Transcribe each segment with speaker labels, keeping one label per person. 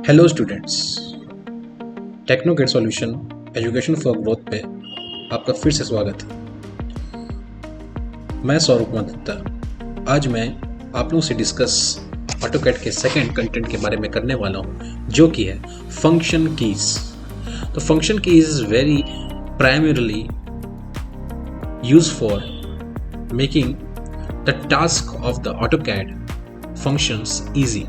Speaker 1: Hello students, technogate solution education for growth पे आपका फिर से स्वागत है। मैं सौरभ कुमार दत्ता। आज मैं आप लोगों से डिस्कस ऑटोकैड के सेकंड कंटेंट के बारे में करने वाला हूँ, जो कि है फंक्शन कीज। तो function keys is very primarily use for making the task of the AutoCAD functions easy.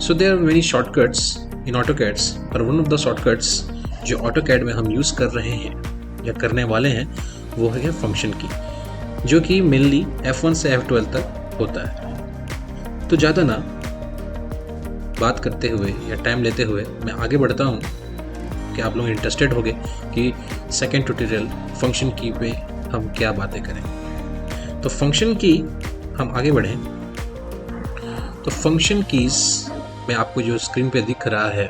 Speaker 1: So there are many shortcuts in AutoCAD, पर one of the shortcuts जो AutoCAD में हम यूज़ कर रहे हैं या करने वाले हैं वो है फंक्शन की, जो कि मेनली F1 से F12 तक होता है। तो ज़्यादा ना बात करते हुए या टाइम लेते हुए मैं आगे बढ़ता हूँ कि आप लोग इंटरेस्टेड होंगे कि सेकेंड ट्यूटोरियल फंक्शन की पे हम क्या बातें करें। तो फंक्शन की हम आगे बढ़ें तो फंक्शन कीज में आपको जो स्क्रीन पे दिख रहा है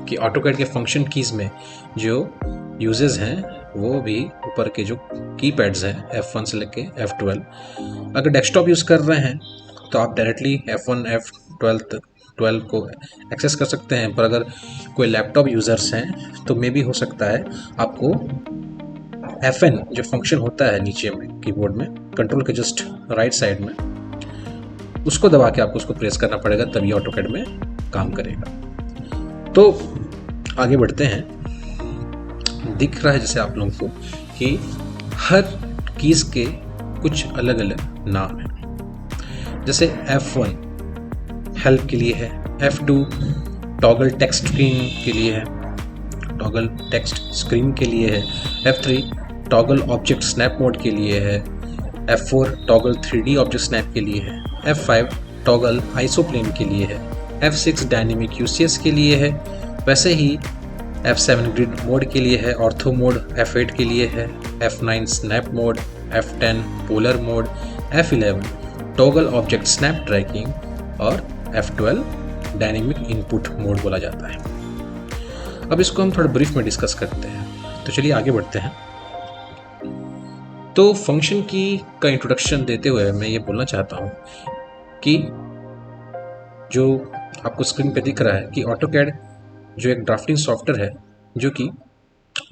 Speaker 1: कि ऑटोकैड के फंक्शन कीज में जो यूजेस हैं वो भी ऊपर के जो कीपैड्स हैं F1 से लेके F12। अगर डेस्कटॉप यूज़ कर रहे हैं तो आप डायरेक्टली F1 F12 को एक्सेस कर सकते हैं, पर अगर कोई लैपटॉप यूज़र्स हैं तो मे भी हो सकता है आपको FN जो फंक्शन होता है नीचे में कीबोर्ड में कंट्रोल के जस्ट राइट साइड में, उसको दबा के आपको उसको प्रेस करना पड़ेगा, तभी ऑटोकैड में काम करेगा। तो आगे बढ़ते हैं। दिख रहा है जैसे आप लोगों को कि हर कीज के कुछ अलग अलग नाम हैं। जैसे F1 हेल्प के लिए है, F2 टॉगल टेक्स्ट स्क्रीन के लिए है, टॉगल टेक्स्ट स्क्रीन के लिए है, F3 toggle object snap mode के लिए है, F4 toggle 3D object snap के लिए है, F5 टॉगल आइसोप्लेन के लिए है, F6 डायनेमिक UCS के लिए है, वैसे ही F7 ग्रिड मोड के लिए है, ऑर्थो मोड F8 के लिए है, F9 snap mode, F10 polar mode, F11 toggle object snap tracking और F12 डायनेमिक इनपुट मोड बोला जाता है। अब इसको हम थोड़ा ब्रीफ में डिस्कस करते हैं, तो चलिए आगे बढ़ते हैं। तो फंक्शन की का इंट्रोडक्शन देते हुए मैं ये बोलना चाहता हूँ कि जो आपको स्क्रीन पे दिख रहा है कि ऑटोकैड जो एक ड्राफ्टिंग सॉफ्टवेयर है, जो कि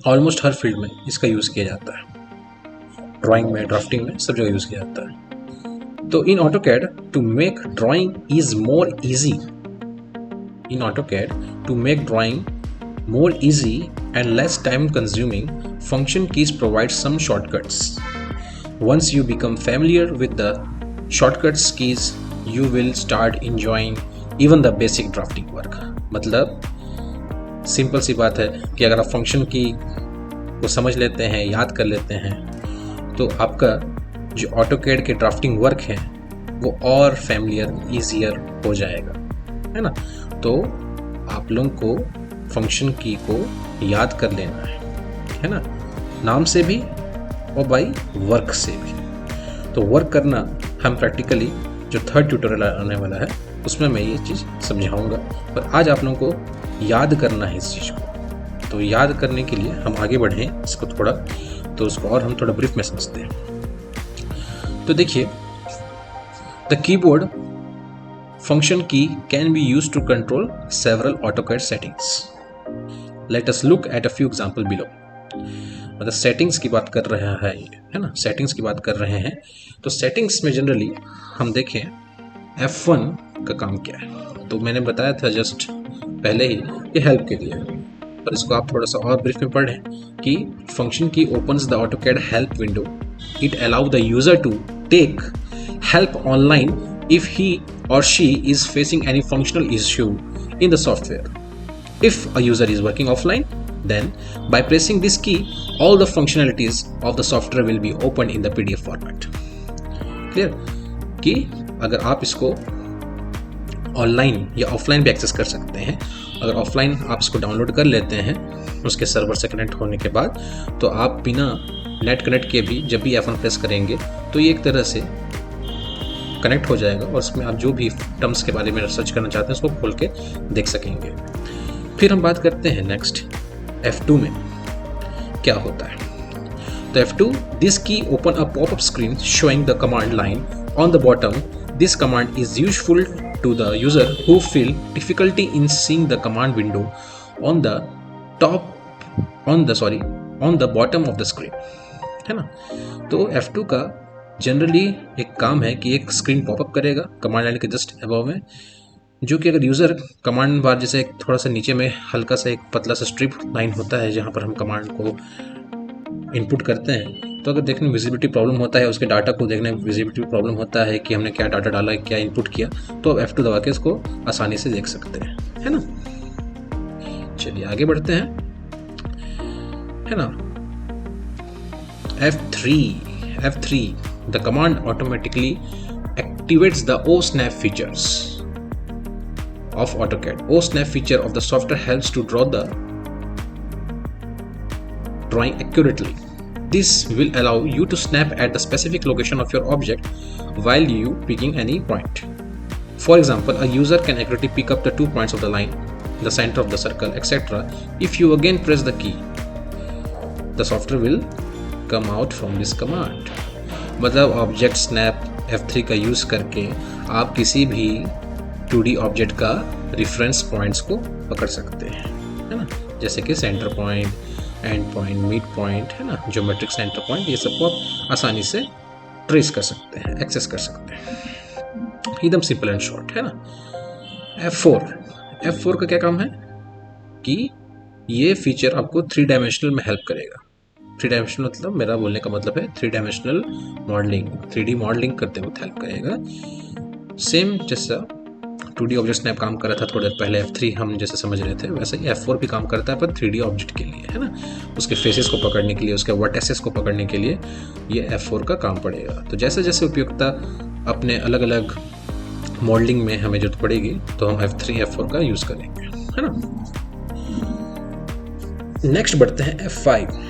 Speaker 1: ऑलमोस्ट हर फील्ड में इसका यूज़ किया जाता है, ड्राइंग में, ड्राफ्टिंग में, सब जगह यूज़ किया जाता है। तो in AutoCAD to make drawing is more easy, in AutoCAD to make drawing more easy and less time consuming, function keys provide some shortcuts. Once you become familiar with the shortcuts keys, you will start enjoying even the basic drafting work. मतलब simple सी बात है कि अगर आप function की को समझ लेते हैं, याद कर लेते हैं, तो आपका जो ऑटोकैड के ड्राफ्टिंग वर्क है वो और फैमिलियर, ईजियर हो जाएगा, है ना। तो आप लोगों को फंक्शन की को याद कर लेना है ना, नाम से भी और बाई वर्क से भी। तो वर्क करना हम प्रैक्टिकली जो थर्ड ट्यूटोरियल आने वाला है उसमें मैं ये चीज़ समझाऊंगा, पर आज आप लोगों को याद करना है इस चीज़ को। तो याद करने के लिए हम आगे बढ़ें इसको थोड़ा, तो उसको और हम थोड़ा ब्रीफ में समझते हैं। तो देखिए, the keyboard function key can be used to control several AutoCAD settings. Let us look at a few example below. मतलब सेटिंग्स की बात कर रहा है ये, है ना, सेटिंग्स की बात कर रहे हैं। तो सेटिंग्स में जनरली हम देखें F1 का काम क्या है, तो मैंने बताया था जस्ट पहले ही ये हेल्प के लिए, पर इसको आप थोड़ा सा और ब्रीफ में पढ़ें कि फंक्शन की opens the AutoCAD help window. It allow the user to take help online if he or she is facing any functional issue in the software. If a user is working offline, then by pressing this key, all the functionalities of the software will be opened in the PDF format. Clear? कि अगर आप इसको online या offline भी access कर सकते हैं। अगर ऑफलाइन आप इसको डाउनलोड कर लेते हैं उसके सर्वर से कनेक्ट होने के बाद, तो आप बिना नेट कनेक्ट के भी जब भी F1 प्रेस करेंगे तो ये एक तरह से कनेक्ट हो जाएगा और उसमें आप जो भी टर्म्स के बारे में रिसर्च करना चाहते हैं उसको खोल के देख सकेंगे। फिर हम बात करते हैं नेक्स्ट F2 में क्या होता है। तो F2, दिस की open a popup screen showing the command line on the bottom. This command is useful to the user who feel difficulty in seeing the command window on the bottom of the screen, है ना। तो F2 का generally एक काम है कि एक screen popup करेगा कमांड लाइन के जस्ट अबव में, जो कि अगर यूज़र कमांड बार जैसे थोड़ा सा नीचे में हल्का सा एक पतला सा स्ट्रिप लाइन होता है जहाँ पर हम कमांड को इनपुट करते हैं, तो अगर देखने में विजिबिलिटी प्रॉब्लम होता है, उसके डाटा को देखने में विजिबिलिटी प्रॉब्लम होता है कि हमने क्या डाटा डाला है, क्या इनपुट किया, तो आप F2 दबा के इसको आसानी से देख सकते हैं, है ना। चलिए आगे बढ़ते हैं, है ना। F3 the command automatically activates the OSNAP features of AutoCAD. OSNAP feature of the software helps to draw the drawing accurately. This will allow you to snap at the specific location of your object while you picking any point. For example, a user can accurately pick up the 2 points of the line, the center of the circle, etc. If you again press the key, the software will come out from this command. मतलब object snap F3 का use करके आप किसी भी 2D object का reference points को पकड़ सकते हैं, है ना। जैसे कि centre point, and point, mid point, है ना, ज्योमेट्रिक सेंटर पॉइंट, ये सबको आप आसानी से ट्रेस कर सकते हैं, एक्सेस कर सकते हैं, एकदम सिंपल एंड शॉर्ट, है ना। F4 का क्या काम है कि ये फीचर आपको 3 डायमेंशनल में हेल्प करेगा। 3 डायमेंशनल मतलब मेरा बोलने का मतलब है 3 डायमेंशनल मॉडलिंग, 3D मॉडलिंग करते वक्त हेल्प करेगा। सेम जैसा 2D ऑब्जेक्ट स्नैप काम कर रहा था थोड़ी देर पहले F3 हम जैसे समझ रहे थे, वैसे ही F4 भी काम करता है पर 3D ऑब्जेक्ट के लिए, है ना। उसके फेसेस को पकड़ने के लिए, उसके वर्टेसेस को पकड़ने के लिए ये F4 का काम पड़ेगा। तो जैसे जैसे उपयोगिता अपने अलग अलग मॉडलिंग में हमें जरूरत पड़ेगी तो हम F3 F4 का यूज़ करेंगे, है ना। नेक्स्ट बढ़ते हैं F5।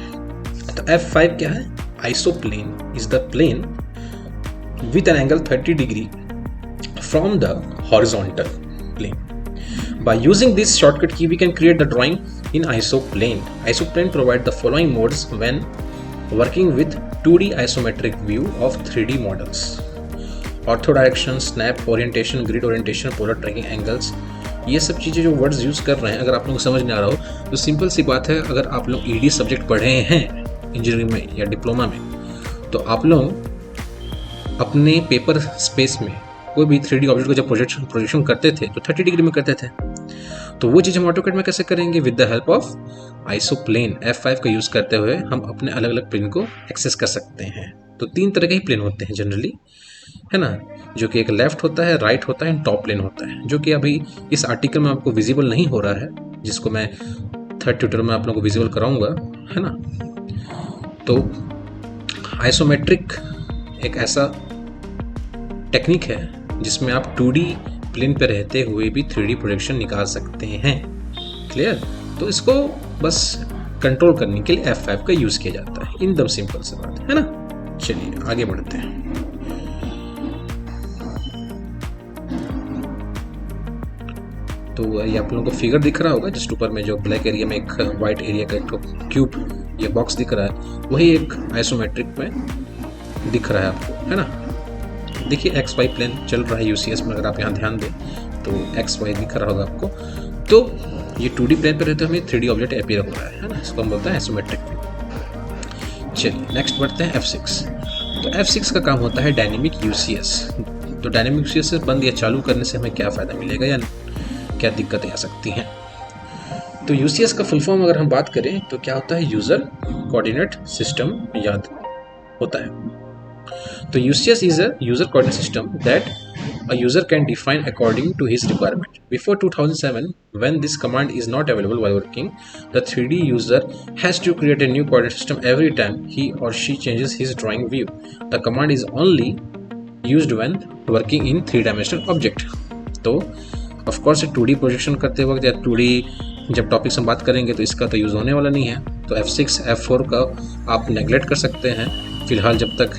Speaker 1: तो F5 क्या है? Isoplane is the plane with an angle 30 degree from the horizontal plane. By using this shortcut key, we can create the drawing in isoplane. Isoplane provide the following modes when working with 2D isometric view of 3D models: ortho direction, snap orientation, grid orientation, polar tracking angles. ये सब चीज़ें जो words use कर रहे हैं, अगर आप लोगों को समझ नहीं आ रहा हो तो सिंपल सी बात है, अगर आप लोग ED सब्जेक्ट पढ़े हैं इंजीनियरिंग में या डिप्लोमा में, तो आप लोग अपने पेपर स्पेस में कोई भी 3D ऑब्जेक्ट को जब प्रोजेक्शन करते थे तो 30 डिग्री में करते थे। तो वो चीज़ हम AutoCAD में कैसे करेंगे? With the help of isoplane. F5 का यूज़ करते हुए हम अपने अलग अलग प्लेन को एक्सेस कर सकते हैं। तो 3 तरह के ही प्लेन होते हैं जनरली, है ना, जो कि एक लेफ्ट होता है, राइट होता है, टॉप प्लेन होता है, जो कि अभी इस आर्टिकल में आपको विजिबल नहीं हो रहा है, जिसको मैं 3rd ट्यूटर में आप लोगों को विजिबल कराऊंगा, है ना। तो आइसोमेट्रिक एक ऐसा टेक्निक है जिसमें आप 2D प्लेन पे रहते हुए भी 3D प्रोजेक्शन निकाल सकते हैं। क्लियर? तो इसको बस कंट्रोल करने के लिए F5 का यूज़ किया जाता है। एकदम सिंपल सी बात है ना। चलिए आगे बढ़ते हैं। तो ये आप लोगों को फिगर दिख रहा होगा जस्ट ऊपर में, जो ब्लैक एरिया में एक वाइट एरिया का एक क्यूब ये बॉक्स दिख रहा है, वही एक आइसोमेट्रिक में दिख रहा है आपको, है ना। देखिए XY प्लेन चल रहा है UCS में, अगर आप यहाँ ध्यान दें तो XY दिख रहा होगा आपको। तो ये 2D प्लेन पे रहते हमें 3D ऑब्जेक्ट अपीयर हो रहा है ना, इसको हम बोलते हैं आइसोमेट्रिक। चलिए नेक्स्ट बढ़ते हैं F6। तो F6 का काम होता है डायनेमिक UCS। तो डायनेमिक UCS से बंद या चालू करने से हमें क्या फ़ायदा मिलेगा या क्या दिक्कतें आ सकती हैं? तो UCS का फुल फॉर्म अगर हम बात करें तो क्या होता है? यूज़र कोऑर्डिनेट सिस्टम याद होता है। तो UCS is a user coordinate system that a user can define according to his requirement. Before 2007, when this command is not available while working, the 3D user has to create a new coordinate system every time he or she changes his drawing view. The command is only used when working in 3-dimensional object. तो of course 2D projection करते वक्त या 2D जब topics हम बात करेंगे तो इसका तो यूज़ होने वाला नहीं है। तो F6 F4 का आप नेगलेक्ट कर सकते हैं फिलहाल, जब तक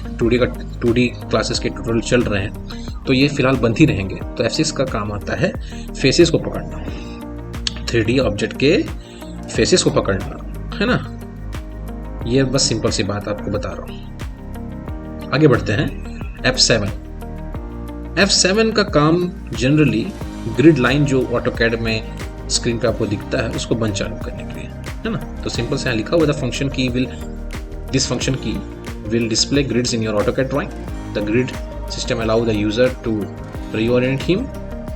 Speaker 1: 2D क्लासेस के ट्यूटोरियल चल रहे हैं तो ये फिलहाल बंद ही रहेंगे। तो F6 का काम आता है फेसेस को पकड़ना, 3D ऑब्जेक्ट के फेसेस को पकड़ना, है ना। ये बस सिंपल सी बात आपको बता रहा हूँ। आगे बढ़ते हैं F7। F7 का काम जनरली ग्रिड लाइन जो ऑटोकैड में स्क्रीन पे आपको दिखता है उसको बंद चालू करने के लिए, है ना। तो सिंपल से यहाँ लिखा हुआ द फंक्शन की दिस फंक्शन की will display grids in your AutoCAD drawing. The grid system allow the user to reorient him,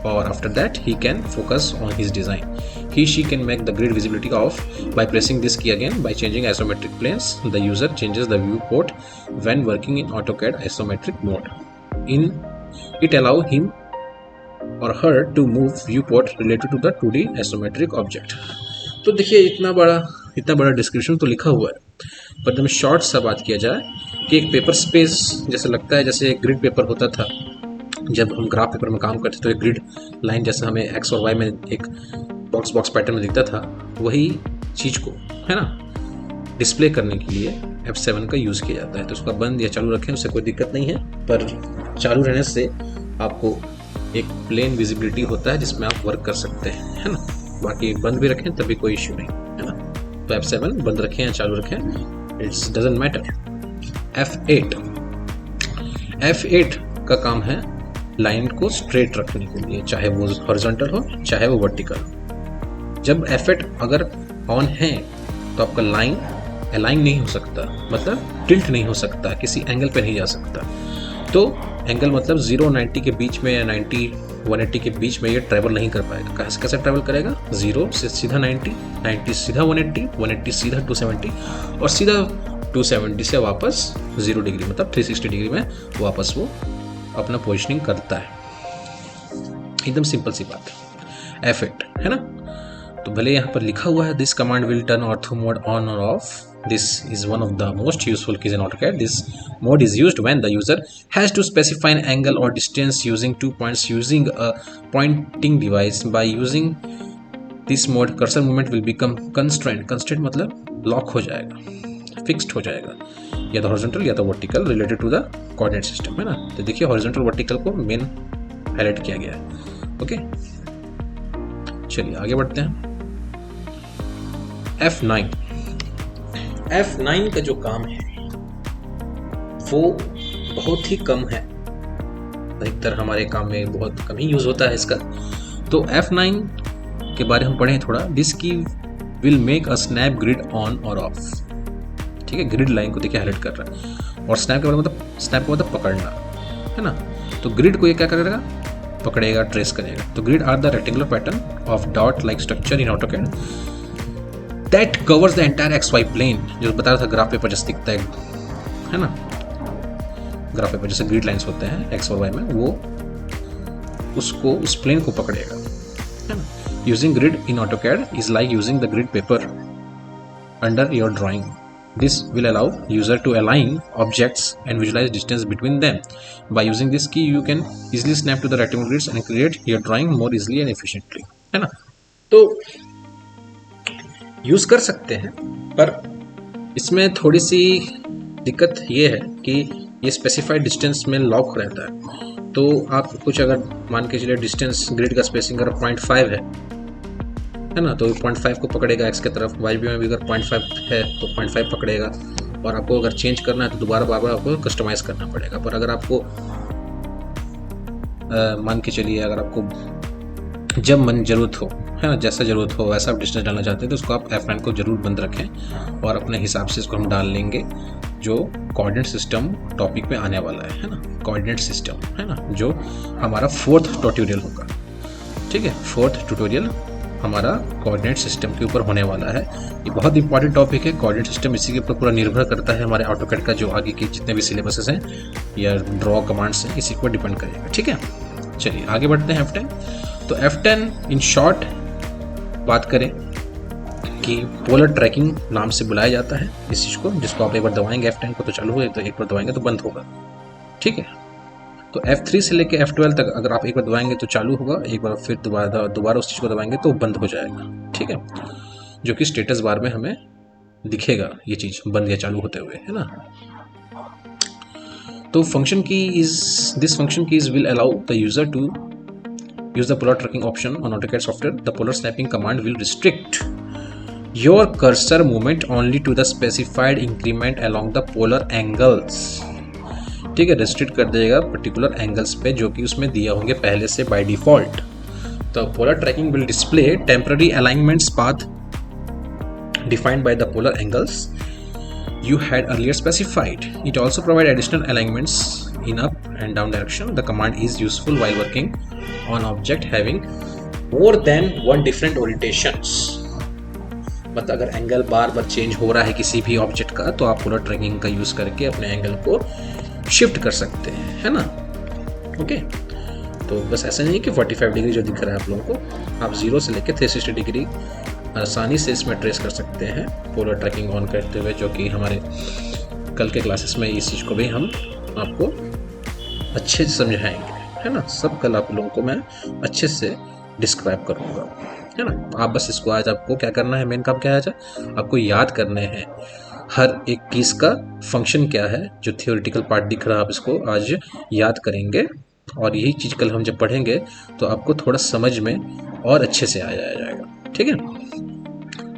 Speaker 1: or after that he can focus on his design. She can make the grid visibility off by pressing this key again. By changing isometric planes, the user changes the viewport when working in AutoCAD isometric mode. It allow him or her to move viewport related to the 2D isometric object. तो देखिए इतना बड़ा description तो लिखा हुआ है, पर एकदम शॉर्ट सा बात किया जाए कि एक पेपर स्पेस जैसे लगता है जैसे एक ग्रिड पेपर होता था जब हम ग्राफ पेपर में काम करते, तो एक ग्रिड लाइन जैसे हमें एक्स और वाई में एक बॉक्स पैटर्न में दिखता था, वही चीज़ को, है ना, डिस्प्ले करने के लिए F7 का यूज़ किया जाता है। तो उसका बंद या चालू रखें उससे कोई दिक्कत नहीं है, पर चालू रहने से आपको एक प्लेन विजिबिलिटी होता है जिसमें आप वर्क कर सकते हैं, है ना। बाकी बंद भी रखें तभी कोई इश्यू नहीं, है ना। तो F7 बंद रखें या चालू रखें, इट्स डजंट मैटर। F8 का काम है लाइन को स्ट्रेट रखने के लिए, चाहे वो हॉरिजॉन्टल हो चाहे वो वर्टिकल हो। जब F8 अगर ऑन है तो आपका लाइन अलाइन नहीं हो सकता, मतलब टिल्ट नहीं हो सकता, किसी एंगल पे नहीं जा सकता। तो एंगल मतलब 0 90 के बीच में या 90 180 के बीच में ये ट्रैवल नहीं कर पाएगा। कैसे ट्रैवल करेगा? 0 से सीधा 90, 90 सीधा 180, 180 सीधा 270 और सीधा 270 से वापस 0 डिग्री मतलब 360 डिग्री में वापस वो अपना पोजिशनिंग करता है। एकदम सिंपल सी बात है। F8 है ना। तो भले यहाँ पर लिखा हुआ है this command will turn ortho mode on और of. This is one of the most useful keys in AutoCAD. This mode is used when the user has to specify an angle or distance using 2 points using a pointing device. By using this mode, cursor movement will become constrained. Constrained मतलब lock हो जाएगा, fixed हो जाएगा, या तो horizontal या तो vertical related to the coordinate system, है ना। तो देखिए हॉरिजॉन्टल वर्टिकल को मेन हाईलाइट किया गया है। ओके, चलिए आगे बढ़ते हैं। F9 का जो काम है वो बहुत ही कम है, अधिकतर हमारे काम में बहुत कम ही यूज होता है इसका। तो F9 के बारे में पढ़ें थोड़ा। दिस की will make a snap grid on और ऑफ। ठीक है, ग्रिड लाइन को देखिए हाईलाइट कर रहा है, और स्नैप के बारे में मतलब स्नैप का मतलब पकड़ना, है ना। तो ग्रिड को ये क्या करेगा? पकड़ेगा, ट्रेस करेगा। तो grid are the rectangular pattern of dot like structure in AutoCAD that covers the entire XY plane। जो बता रहा था ग्राफ पेपर जैसे दिखता है ना, ग्राफ पेपर जैसे ग्रिड लाइंस होते हैं एक्स और वाई में, वो उसको उस प्लेन को पकड़ेगा, है ना। Using grid in AutoCAD is like using the grid paper under your drawing. This will allow user to align objects and visualise distance between them. By using this key you can easily snap to the rectangular grids and create your drawing more easily and efficiently, है ना। तो use कर सकते हैं, पर इसमें थोड़ी सी दिक्कत ये है कि ये स्पेसिफाइड डिस्टेंस में लॉक रहता है। तो आप कुछ अगर मान के चलिए डिस्टेंस ग्रिड का स्पेसिंग अगर 0.5 है ना, तो 0.5 को पकड़ेगा एक्स की तरफ, वाई में भी अगर 0.5 है तो 0.5 पकड़ेगा, और आपको अगर चेंज करना है तो दोबारा बार बार आपको कस्टमाइज करना पड़ेगा। पर अगर आपको मान के चलिए अगर आपको जब मन ज़रूरत हो, है ना, जैसा ज़रूरत हो वैसा आप डिस्टेंस डालना चाहते हैं तो उसको आप F9 को ज़रूर बंद रखें, और अपने हिसाब से इसको हम डाल लेंगे जो कोऑर्डिनेट सिस्टम टॉपिक पे आने वाला है ना, कोऑर्डिनेट सिस्टम, है ना, जो हमारा 4th ट्यूटोरियल होगा। ठीक है, 4th ट्यूटोरियल हमारा कोऑर्डिनेट सिस्टम के ऊपर होने वाला है। ये बहुत इंपॉर्टेंट टॉपिक है कोऑर्डिनेट सिस्टम, इसी के ऊपर पूरा निर्भर करता है हमारे AutoCAD का जो आगे के जितने भी सिलेबसेस हैं या ड्रॉ कमांड्स हैं, इसी पर डिपेंड करेगा। ठीक है, चलिए आगे बढ़ते हैं। F10 तो F10 इन शॉर्ट बात करें कि पोलर ट्रैकिंग नाम से बुलाया जाता है इस चीज़ को, जिसको आप एक बार दबाएंगे F10 को तो चालू होगा, तो एक बार दबाएंगे तो बंद होगा। ठीक है, तो F3 से लेके F12 तक अगर आप एक बार दबाएंगे तो चालू होगा, एक बार फिर दोबारा उस चीज़ को दबाएंगे तो बंद हो जाएगा। ठीक है, जो कि स्टेटस बार में हमें दिखेगा ये चीज़ बंद या चालू होते हुए, है ना। तो this function keys will allow the user to use the polar tracking option on AutoCAD software. The polar snapping command will restrict your cursor movement only to the specified increment along the polar angles. ठीक है, restrict कर देगा particular angles पे जो कि उसमें दिए होंगे पहले से बाय डिफॉल्ट। तो polar tracking will display temporary alignments path defined by the polar angles you had earlier specified. It also provides additional alignments in up and down direction. The command is useful while working on object having more than one different orientations. मतलब अगर angle बार बार change हो रहा है किसी भी object का तो आप पोलर ट्रैकिंग का यूज करके अपने एंगल को शिफ्ट कर सकते हैं, है ना। ओके, तो बस ऐसा नहीं कि 45 डिग्री जो दिख रहा है आप लोगों को, आप 0 से लेकर 360 डिग्री आसानी से इसमें ट्रेस कर सकते हैं पोलर ट्रैकिंग ऑन करते हुए, जो कि हमारे कल के क्लासेस में इस चीज़ को भी हम आपको अच्छे से समझाएंगे, है ना। सब कल आप लोगों को मैं अच्छे से डिस्क्राइब करूँगा, है ना। आप बस इसको आज आपको क्या करना है, मेन काम क्या है आज आपको याद करने हैं हर एक कीज का फंक्शन क्या है। जो थियोरिटिकल पार्ट दिख रहा है आप इसको आज याद करेंगे, और यही चीज़ कल हम जब पढ़ेंगे तो आपको थोड़ा समझ में और अच्छे से आ जाएगा, ठीक है।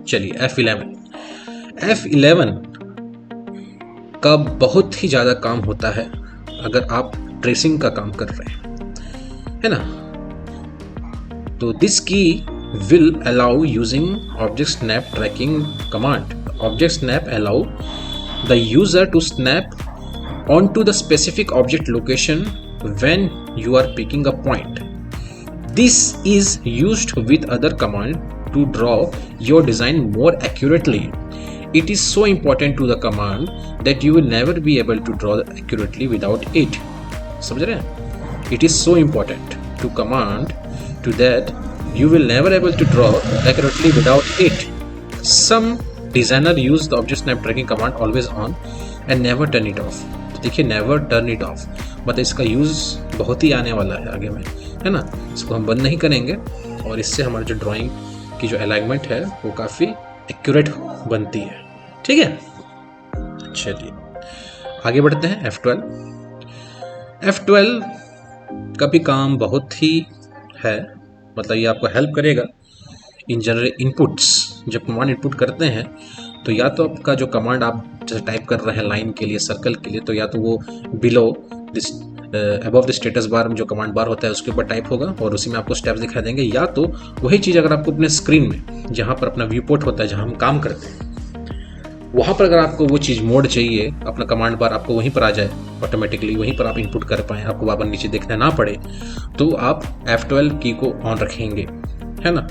Speaker 1: चलिए F11 का बहुत ही ज़्यादा काम होता है अगर आप ट्रेसिंग का काम कर रहे हैं, है ना। तो दिस की will allow using object snap tracking command. Object snap allow the user to snap onto the specific object location when you are picking a point. This is used with other command to draw your design more accurately. It is so important to the command that you will never be able to draw accurately without it. समझ रहे हैं? It is so important to command to that you will never able to draw accurately without it. Some designer use the object snap tracking command always on and never turn it off. तो देखिए never turn it off मतलब इसका use बहुत ही आने वाला है आगे में, है ना। इसको हम बंद नहीं करेंगे और इससे हमारी जो ड्राइंग की जो अलाइनमेंट है वो काफ़ी एक्यूरेट बनती है, ठीक है। चलिए आगे बढ़ते हैं। F12 का भी काम बहुत ही है, मतलब ये आपको हेल्प करेगा इन जनरल इनपुट्स। जब कमांड इनपुट करते हैं तो या तो आपका जो कमांड आप जैसे टाइप कर रहे हैं लाइन के लिए, सर्कल के लिए, तो या तो वो below this above the status bar में जो कमांड बार होता है उसके ऊपर टाइप होगा और उसी में आपको स्टेप्स दिखा देंगे, या तो वही चीज़ अगर आपको अपने स्क्रीन में जहाँ पर अपना व्यू पोर्ट होता है जहाँ हम काम करते हैं वहाँ पर अगर आपको वो चीज़ मोड चाहिए, अपना कमांड बार आपको वहीं पर आ जाए ऑटोमेटिकली, वहीं पर आप इनपुट कर पाएँ, आपको बार बार नीचे देखना ना पड़े, तो आप F12 की को ऑन रखेंगे, है ना।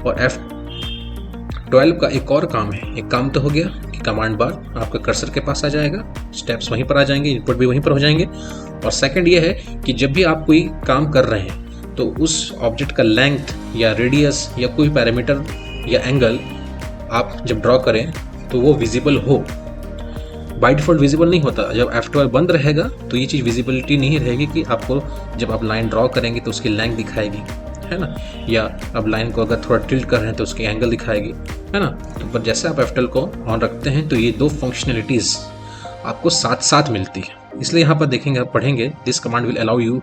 Speaker 1: और F12 का एक और काम है, एक काम तो हो गया कि कमांड बार आपका कर्सर के पास आ जाएगा, स्टेप्स वहीं पर आ जाएंगे, इनपुट भी वहीं पर हो जाएंगे। और सेकंड ये है कि जब भी आप कोई काम कर रहे हैं तो उस ऑब्जेक्ट का लेंथ या रेडियस या कोई पैरामीटर या एंगल आप जब ड्रॉ करें तो वो विजिबल हो। बाय डिफॉल्ट विजिबल नहीं होता, जब F12 बंद रहेगा तो ये चीज़ विजिबिलिटी नहीं रहेगी कि आपको जब आप लाइन ड्रॉ करेंगे तो उसकी लेंथ दिखाएगी, है ना, या अब लाइन को अगर थोड़ा टिल्ट कर रहे हैं तो उसकी एंगल दिखाएगी, है ना। तो पर जैसे आप F12 को ऑन रखते हैं तो ये दो फंक्शनलिटीज़ आपको साथ साथ मिलती है। इसलिए यहाँ पर देखेंगे, आप पढ़ेंगे, this command will allow you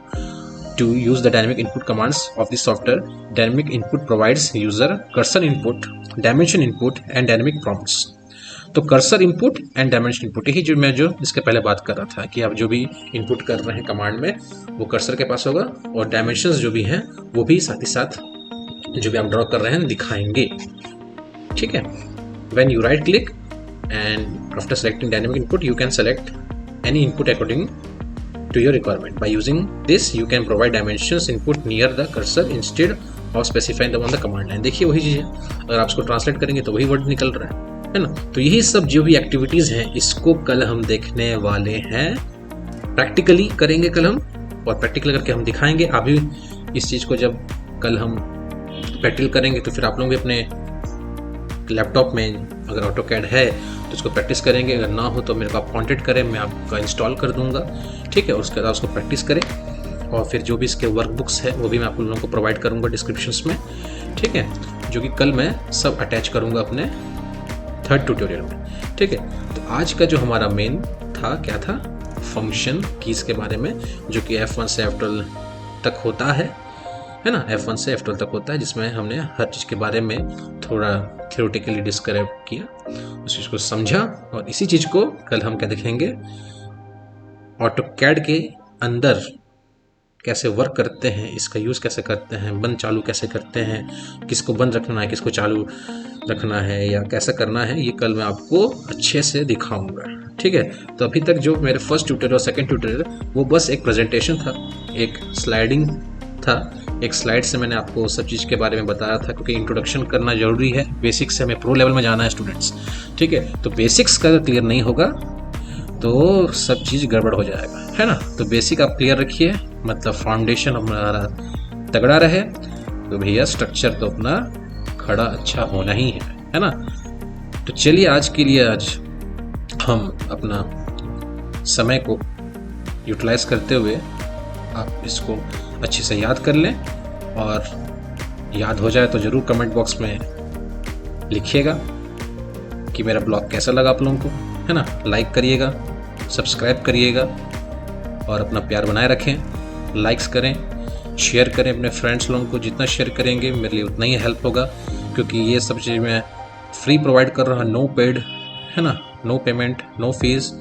Speaker 1: to use the dynamic input commands of the software. Dynamic input provides user cursor input, dimension input and dynamic prompts. तो cursor input and dimension input, यही जो मैं जो इसके पहले बात कर रहा था कि आप जो भी इनपुट कर रहे हैं कमांड में वो कर्सर के पास होगा, और डायमेंशंस जो भी हैं वो भी साथ ही साथ जो भी आप ड्रॉ कर रहे हैं दिखाएंगे, ठीक है। When you right click and after selecting dynamic input you can select any input according to your requirement. By using this you can provide dimensions input near the cursor instead of specifying them on the command line. देखिए वही चीज़ है, अगर आप इसको translate करेंगे तो वही word निकल रहा है ना। तो यही सब जो भी एक्टिविटीज़ हैं इसको कल हम देखने वाले हैं, प्रैक्टिकली करेंगे कल हम, और प्रैक्टिकल करके हम दिखाएंगे। आप भी इस चीज़ को जब कल हम प्रैक्टिकल करेंगे तो फिर आप लोग भी अपने लैपटॉप में अगर ऑटोकैड है तो उसको प्रैक्टिस करेंगे, अगर ना हो तो मेरे को आप कॉन्टेक्ट करें, मैं आपका इंस्टॉल कर दूंगा, ठीक है। उसके बाद उसको प्रैक्टिस करें और फिर जो भी इसके वर्कबुक्स है वो भी मैं आप लोगों को प्रोवाइड करूंगा डिस्क्रिप्शंस में, ठीक है, जो कि कल मैं सब अटैच करूंगा अपने थर्ड ट्यूटोरियल में, ठीक है। तो आज का जो हमारा मेन था क्या था, फंक्शन कीज़ के बारे में, जो कि F1 से F12 तक होता है ना, F1 से F12 तक होता है, जिसमें हमने हर चीज़ के बारे में थोड़ा थियोरेटिकली डिस्क्राइब किया, उस चीज़ को समझा, और इसी चीज़ को कल हम क्या देखेंगे, ऑटोकैड के अंदर कैसे वर्क करते हैं, इसका यूज़ कैसे करते हैं, बंद चालू कैसे करते हैं, किसको बंद रखना है किसको चालू रखना है या कैसे करना है, ये कल मैं आपको अच्छे से दिखाऊंगा। ठीक है, तो अभी तक जो मेरे फर्स्ट ट्यूटोरियल और सेकंड ट्यूटोरियल वो बस एक प्रेजेंटेशन था, एक स्लाइडिंग था, एक स्लाइड से मैंने आपको सब चीज़ के बारे में बताया था, क्योंकि इंट्रोडक्शन करना ज़रूरी है, बेसिक्स से हमें प्रो लेवल में जाना है स्टूडेंट्स। ठीक है, तो बेसिक्स का क्लियर नहीं होगा तो सब चीज़ गड़बड़ हो जाएगा, है ना। तो बेसिक आप क्लियर रखिए, मतलब फाउंडेशन हमारा तगड़ा रहे, तो भैया स्ट्रक्चर तो अपना खड़ा अच्छा होना ही है ना। तो चलिए आज के लिए आज हम अपना समय को यूटिलाइज करते हुए आप इसको अच्छे से याद कर लें, और याद हो जाए तो ज़रूर कमेंट बॉक्स में लिखिएगा कि मेरा ब्लॉग कैसा लगा आप लोगों को, है ना। लाइक करिएगा, सब्सक्राइब करिएगा और अपना प्यार बनाए रखें। लाइक्स करें, शेयर करें अपने फ्रेंड्स लोगों को, जितना शेयर करेंगे मेरे लिए उतना ही हेल्प होगा, क्योंकि ये सब चीज़ मैं फ्री प्रोवाइड कर रहा हूँ, नो पेड, है ना, नो पेमेंट, नो फीस,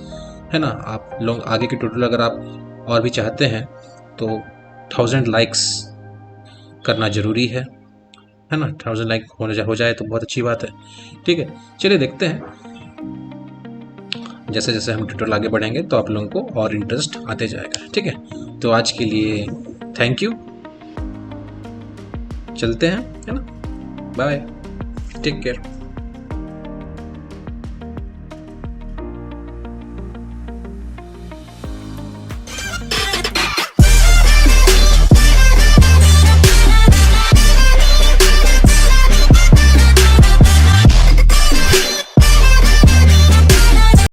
Speaker 1: है ना। आप लोग आगे के ट्यूटोरियल अगर आप और भी चाहते हैं तो 1000 लाइक्स करना ज़रूरी है ना। 1000 लाइक हो जाए तो बहुत अच्छी बात है। ठीक है, चलिए देखते हैं, जैसे जैसे हम ट्यूटोरियल आगे बढ़ेंगे तो आप लोगों को और इंटरेस्ट आते जाएगा। ठीक है, तो आज के लिए थैंक यू, चलते हैं, है ना, बाय, टेक केयर।